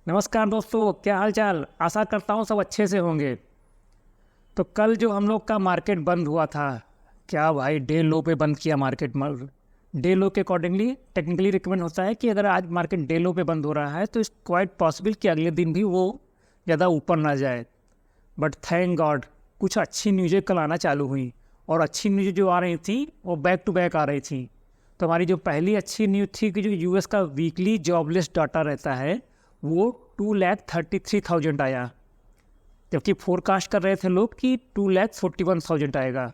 नमस्कार दोस्तों, क्या हाल चाल। आशा करता हूँ सब अच्छे से होंगे। तो कल जो हम लोग का मार्केट बंद हुआ था, क्या भाई डे लो पे बंद किया मार्केट। डे लो के अकॉर्डिंगली टेक्निकली रिकमेंड होता है कि अगर आज मार्केट डे लो पे बंद हो रहा है तो इट्स क्वाइट पॉसिबल कि अगले दिन भी वो ज़्यादा ऊपर ना जाए। बट थैंक गॉड कुछ अच्छी न्यूज़ें कल आना चालू हुई, और अच्छी न्यूज़ जो आ रही थी वो बैक टू बैक आ रही थी। तो हमारी जो पहली अच्छी न्यूज़ थी कि जो यूएस का वीकली जॉबलेस डाटा रहता है वो 2,33,000 आया, जबकि फोरकास्ट कर रहे थे लोग कि 2,41,000 आएगा।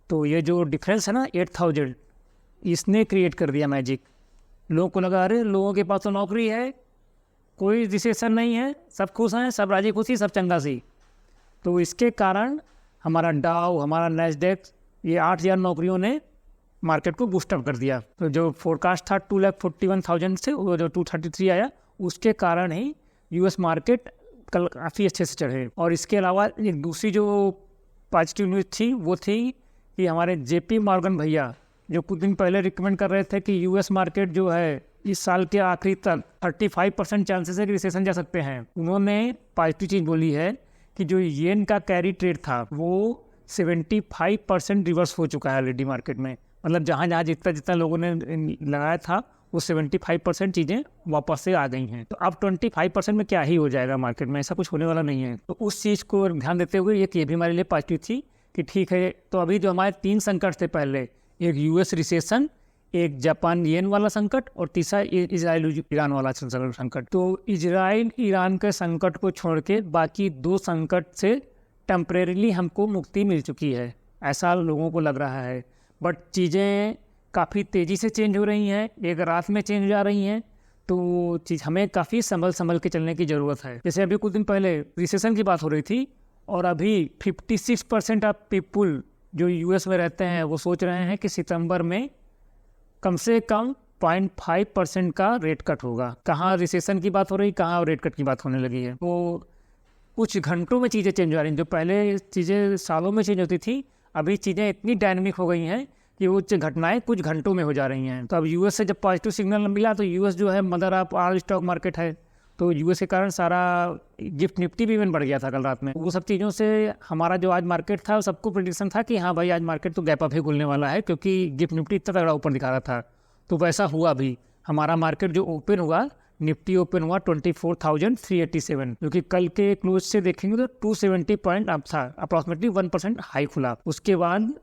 तो ये जो डिफरेंस है ना 8,000, इसने क्रिएट कर दिया मैजिक। लोगों को लगा अरे लोगों के पास तो नौकरी है, कोई रिसेशन नहीं है, सब खुश हैं, सब राजी खुशी, सब चंगा सी। तो इसके कारण हमारा डाउ, हमारा नैस्डैक, ये 8,000 नौकरियों ने मार्केट को बूस्टअप कर दिया। तो जो फोरकास्ट था 2,41,000 से वो जो 233 आया, उसके कारण ही यूएस मार्केट कल काफ़ी अच्छे से चढ़े। और इसके अलावा एक दूसरी जो पॉजिटिव न्यूज़ थी वो थी कि हमारे जेपी मॉर्गन भैया जो कुछ दिन पहले रिकमेंड कर रहे थे कि यूएस मार्केट जो है इस साल के आखिरी तक 35% चांसेस है कि रिसेशन जा सकते हैं, उन्होंने पॉजिटिव चीज़ बोली है कि जो येन का कैरी ट्रेड था वो 75% रिवर्स हो चुका है ऑलरेडी मार्केट में। मतलब जहाँ जहाँ जितना जितना लोगों ने लगाया था वो 75% चीज़ें वापस से आ गई हैं। तो अब 25% में क्या ही हो जाएगा मार्केट में, ऐसा कुछ होने वाला नहीं है। तो उस चीज़ को ध्यान देते हुए ये भी हमारे लिए पॉजिटिव थी कि ठीक है। तो अभी जो हमारे 3 संकट थे पहले, एक यूएस रिसेशन, एक जापान येन वाला संकट, और तीसरा इजराइल ईरान वाला संकट। तो इजराइल ईरान के संकट को छोड़ के बाकी 2 संकट से टेम्परेरीली हमको मुक्ति मिल चुकी है, ऐसा लोगों को लग रहा है। बट चीज़ें काफ़ी तेज़ी से चेंज हो रही हैं, एक रात में चेंज हो जा रही हैं। तो चीज़ हमें काफ़ी संभल के चलने की ज़रूरत है। जैसे अभी कुछ दिन पहले रिसेशन की बात हो रही थी, और अभी 56% ऑफ पीपुल जो यूएस में रहते हैं वो सोच रहे हैं कि सितंबर में कम से कम 0.5% का रेट कट होगा। कहाँ रिसेशन की बात हो रही, कहाँ रेट कट की बात होने लगी है। तो कुछ घंटों में चीज़ें चेंज हो रही हैं। जो पहले चीज़ें सालों में चेंज होती थी, अभी चीज़ें इतनी डायनामिक हो गई हैं कि वो घटनाएं कुछ घंटों में हो जा रही हैं। तो अब यूएस से जब पॉजिटिव सिग्नल मिला तो यूएस जो है mother of all stock market है, तो यूएस के कारण सारा गिफ्ट निफ्टी भी इवन बढ़ गया था कल रात में। वो सब चीज़ों से हमारा जो आज मार्केट था सबको प्रेडिक्शन था कि हाँ भाई आज मार्केट तो गैप अप ही खुलने वाला है, क्योंकि गिफ्ट निफ्टी इतना तगड़ा ऊपर दिखा रहा था। तो वैसा हुआ भी। हमारा मार्केट जो ओपन हुआ, निफ्टी ओपन हुआ 24,387, जो कि कल के क्लोज से देखेंगे तो 270 पॉइंट अप था, अप्रॉक्सीमेटली 1% हाई खुला। उसके बाद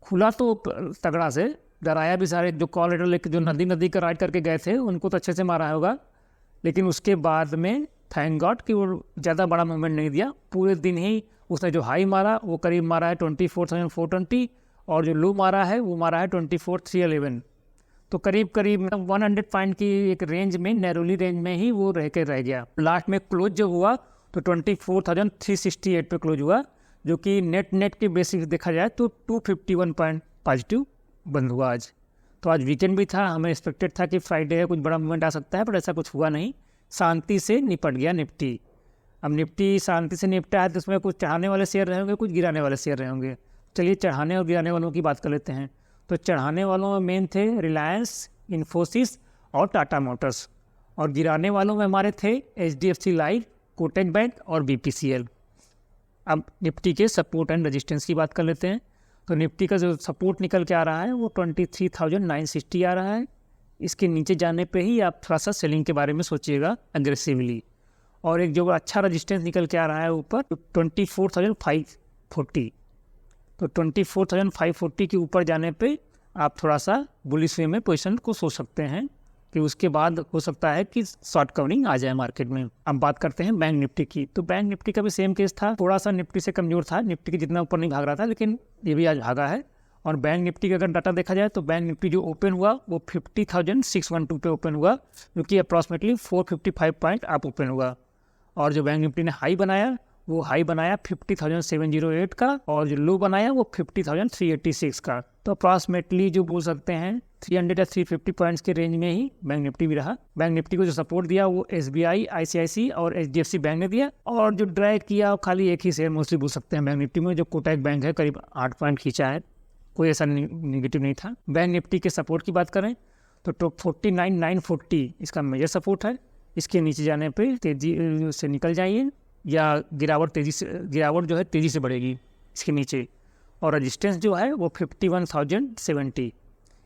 खुला तो तगड़ा से डराया भी सारे जो कॉल लेटर लेकर जो नदी का राइड करके गए थे उनको तो अच्छे से मारा होगा। लेकिन उसके बाद में थैंक गॉड कि वो ज़्यादा बड़ा मूवमेंट नहीं दिया। पूरे दिन ही उसने जो हाई मारा वो करीब मारा है 24,420, और जो लो मारा है वो मारा है 24,311। तो करीब 100 पॉइंट की एक रेंज में, नैरोली रेंज में ही वो रह गया। लास्ट में क्लोज जो हुआ तो 24,368 पे क्लोज हुआ, जो कि नेट के बेसिस देखा जाए तो 251 पॉइंट पॉजिटिव बंद हुआ आज। तो आज वीकेंड भी था, हमें एक्सपेक्टेड था कि फ्राइडे है कुछ बड़ा मूवमेंट आ सकता है, पर ऐसा कुछ हुआ नहीं। शांति से निपट गया निफ्टी। अब निफ्टी शांति से निपटा है तो उसमें कुछ चढ़ाने वाले शेयर रहे होंगे, कुछ गिराने वाले शेयर रहे होंगे। चलिए चढ़ाने और गिराने वालों की बात कर लेते हैं। तो चढ़ाने वालों में मेन थे रिलायंस, इन्फोसिस और टाटा मोटर्स, और गिराने वालों में हमारे थे HDFC लाइफ, कोटक बैंक और BPCL। अब निफ्टी के सपोर्ट एंड रेजिस्टेंस की बात कर लेते हैं। तो निफ्टी का जो सपोर्ट निकल के आ रहा है वो 23,960 आ रहा है। इसके नीचे जाने पे ही आप थोड़ा सा सेलिंग के बारे में सोचिएगा अग्रेसिवली। और एक जो अच्छा रेजिस्टेंस निकल के आ रहा है ऊपर 24,540। तो 24,540 के ऊपर जाने पे आप थोड़ा सा बुलिश वे में पोजीशन को सोच सकते हैं कि उसके बाद हो सकता है कि शॉर्ट कवरिंग आ जाए मार्केट में। अब बात करते हैं बैंक निफ्टी की। तो बैंक निफ्टी का भी सेम केस था, थोड़ा सा निफ्टी से कमजोर था, निफ्टी के जितना ऊपर नहीं भाग रहा था, लेकिन ये भी आज भागा है। और बैंक निफ्टी का अगर डाटा देखा जाए तो बैंक निफ्टी जो ओपन हुआ वो 50,612 पे ओपन हुआ, जो कि अप्रॉक्सीमेटली 455 पॉइंट आप ओपन हुआ। और जो बैंक निफ्टी ने हाई बनाया वो हाई बनाया 50,708 का, और जो लो बनाया वो 50,386 का। तो अप्रॉक्सीमेटली जो बोल सकते हैं 300 या 350 पॉइंट्स के रेंज में ही बैंक निफ्टी भी रहा। बैंक निफ्टी को जो सपोर्ट दिया वो SBI, ICICI और HDFC बैंक ने दिया, और जो ड्रैग किया खाली एक ही शेयर मोस्टली बोल सकते हैं बैंक निफ्टी में, जो कोटक बैंक है, करीब 8 पॉइंट खींचा है, कोई ऐसा निगेटिव नहीं था। बैंक निफ्टी के सपोर्ट की बात करें तो 49,940 इसका मेजर सपोर्ट है, इसके नीचे जाने पे तेज़ी से निकल जाइए, या गिरावट जो है तेज़ी से बढ़ेगी इसके नीचे। और रजिस्टेंस जो है वो 51,070,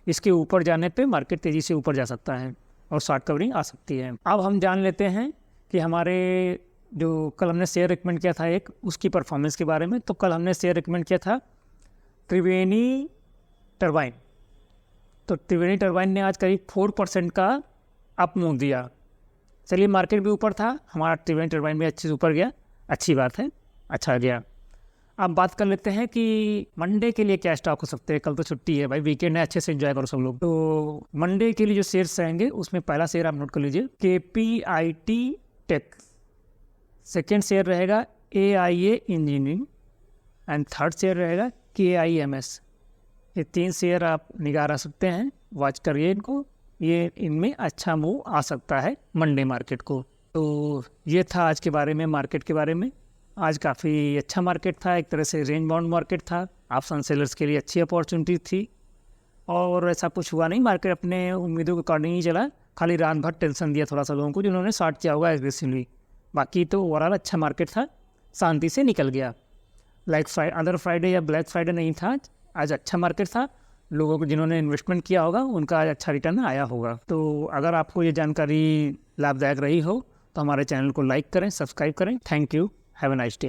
इसके ऊपर जाने पे मार्केट तेज़ी से ऊपर जा सकता है और शॉर्ट कवरिंग आ सकती है। अब हम जान लेते हैं कि हमारे जो कल हमने शेयर रिकमेंड किया था एक, उसकी परफॉर्मेंस के बारे में। तो कल हमने शेयर रिकमेंड किया था त्रिवेणी टरबाइन। तो त्रिवेणी टरबाइन ने आज करीब 4% का अप मूव दिया। चलिए, मार्केट भी ऊपर था, हमारा त्रिवेणी टरबाइन भी अच्छे से ऊपर गया, अच्छी बात है, अच्छा गया। अब बात कर लेते हैं कि मंडे के लिए क्या स्टॉक हो सकते हैं। कल तो छुट्टी है भाई, वीकेंड है, अच्छे से एंजॉय करो सब लोग। तो मंडे के लिए जो शेयर्स रहेंगे उसमें पहला शेयर आप नोट कर लीजिए KPIT टेक, सेकेंड शेयर रहेगा AIA engineering and third share रहेगा KIMS। ये 3 शेयर आप निगाह रख सकते हैं, वॉच करिए इनको, ये इनमें अच्छा मूव आ सकता है मंडे मार्केट को। तो ये था आज के बारे में, मार्केट के बारे में। आज काफ़ी अच्छा मार्केट था, एक तरह से रेंज बाउंड मार्केट था, ऑप्शन सेलर्स के लिए अच्छी अपॉर्चुनिटी थी। और ऐसा कुछ हुआ नहीं, मार्केट अपने उम्मीदों के अकॉर्डिंग ही चला, खाली रात भर टेंशन दिया थोड़ा सा लोगों को जिन्होंने शॉर्ट किया होगा एग्रेसिवली। बाकी तो ओवरऑल अच्छा मार्केट था, शांति से निकल गया। अदर फ्राइडे या ब्लैक फ्राइडे नहीं था, आज अच्छा मार्केट था। लोगों को जिन्होंने इन्वेस्टमेंट किया होगा उनका आज अच्छा रिटर्न आया होगा। तो अगर आपको ये जानकारी लाभदायक रही हो तो हमारे चैनल को लाइक करें, सब्सक्राइब करें। Thank you, have a nice day.